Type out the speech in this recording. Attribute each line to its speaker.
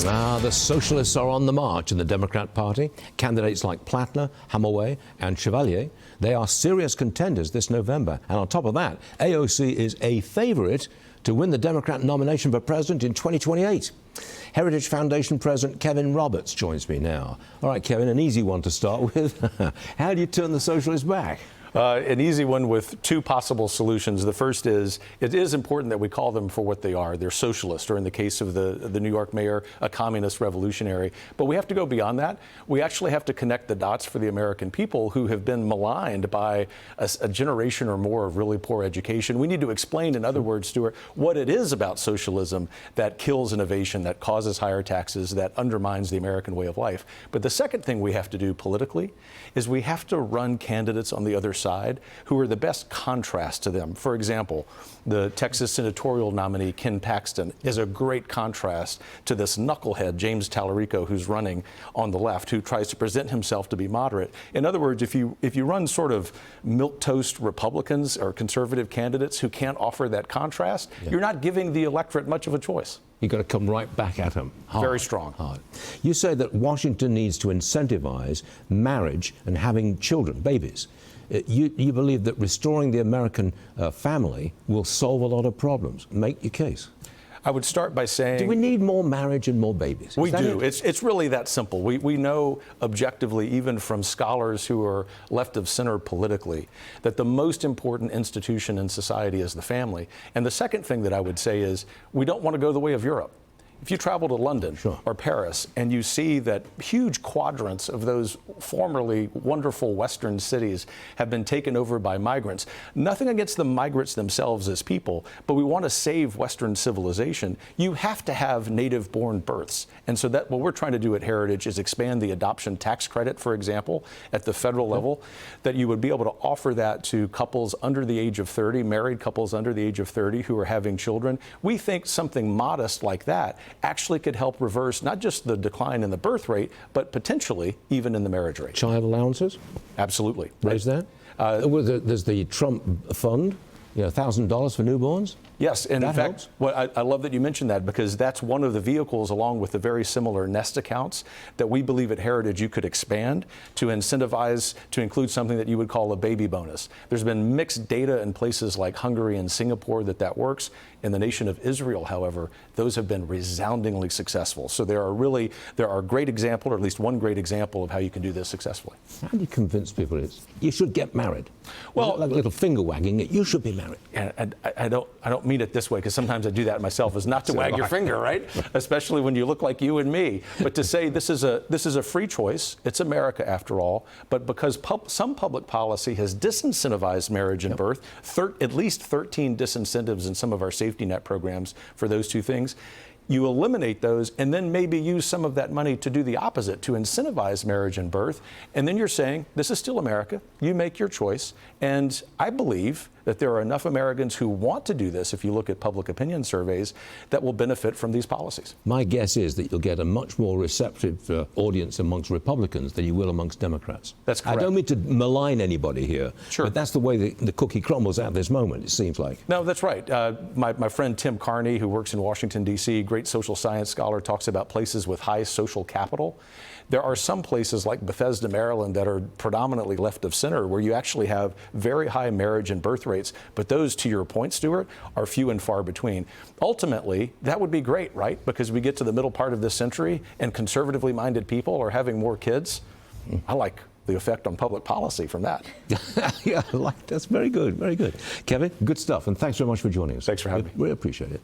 Speaker 1: The socialists are on the march in the Democrat Party. Candidates like Plattner, Hamaway and Chevalier, they are serious contenders this November. And on top of that, AOC is a favorite to win the Democrat nomination for president in 2028. Heritage Foundation President Kevin Roberts joins me now. All right, Kevin, an easy one to start with. How do you turn the socialists back?
Speaker 2: An easy one with two possible solutions. The first is, it is important that we call them for what they are. They're socialist, or in the case of the New York mayor, a communist revolutionary. But we have to go beyond that. We actually have to connect the dots for the American people who have been maligned by a generation or more of really poor education. We need to explain, in other words, Stuart, what it is about socialism that kills innovation, that causes higher taxes, that undermines the American way of life. But the second thing we have to do politically is we have to run candidates on the other side who are the best contrast to them. For example, the Texas senatorial nominee, Ken Paxton, is a great contrast to this knucklehead, James Tallarico, who's running on the left, who tries to present himself to be moderate. In other words, if you run sort of milquetoast Republicans or conservative candidates who can't offer that contrast, you're not giving the electorate much of a choice.
Speaker 1: You've got to come right back at them. Hard,
Speaker 2: very strong.
Speaker 1: Hard. You say that Washington needs to incentivize marriage and having children, babies. You believe that restoring the American family will solve a lot of problems. Make your case.
Speaker 2: I would start by saying...
Speaker 1: Do we need more marriage and more babies?
Speaker 2: We do. It's really that simple. We know objectively, even from scholars who are left of center politically, that the most important institution in society is the family. And the second thing that I would say is we don't want to go the way of Europe. If you travel to London or Paris and you see that huge quadrants of those formerly wonderful Western cities have been taken over by migrants, nothing against the migrants themselves as people, but we want to save Western civilization. You have to have native-born births. And so that what we're trying to do at Heritage is expand the adoption tax credit, for example, at the federal level, that you would be able to offer that to couples under the age of 30, married couples under the age of 30 who are having children. We think something modest like that actually could help reverse not just the decline in the birth rate, but potentially even in the marriage rate.
Speaker 1: Child allowances?
Speaker 2: Absolutely.
Speaker 1: Raise that? There's the Trump fund, $1,000 for newborns?
Speaker 2: Yes, and in fact, I love that you mentioned that, because that's one of the vehicles, along with the very similar Nest accounts, that we believe at Heritage you could expand to incentivize, to include something that you would call a baby bonus. There's been mixed data in places like Hungary and Singapore that works. In the nation of Israel, however, those have been resoundingly successful. So there are great examples, or at least one great example of how you can do this successfully.
Speaker 1: How do you convince people you should get married? Well, like a little finger wagging, you should be married.
Speaker 2: And I don't mean it this way, because sometimes I do that myself, is not to wag your finger, right? Especially when you look like you and me. But to say this is a free choice. It's America after all. But because some public policy has disincentivized marriage and birth, at least 13 disincentives in some of our safety net programs for those two things. You eliminate those and then maybe use some of that money to do the opposite, to incentivize marriage and birth. And then you're saying, this is still America. You make your choice. And I believe that there are enough Americans who want to do this, if you look at public opinion surveys, that will benefit from these policies.
Speaker 1: My guess is that you'll get a much more receptive audience amongst Republicans than you will amongst Democrats.
Speaker 2: That's correct.
Speaker 1: I don't mean to malign anybody here, but that's the way the cookie crumbles at this moment, it seems like.
Speaker 2: No, that's right. My friend Tim Carney, who works in Washington, D.C., great social science scholar, talks about places with high social capital. There are some places like Bethesda, Maryland, that are predominantly left of center, where you actually have very high marriage and birth rates. But those, to your point, Stuart, are few and far between. Ultimately, that would be great, right? Because we get to the middle part of this century and conservatively minded people are having more kids. I like the effect on public policy from that.
Speaker 1: Yeah, that's very good, very good. Kevin, good stuff, and thanks very much for joining us.
Speaker 2: Thanks for having me.
Speaker 1: We appreciate it.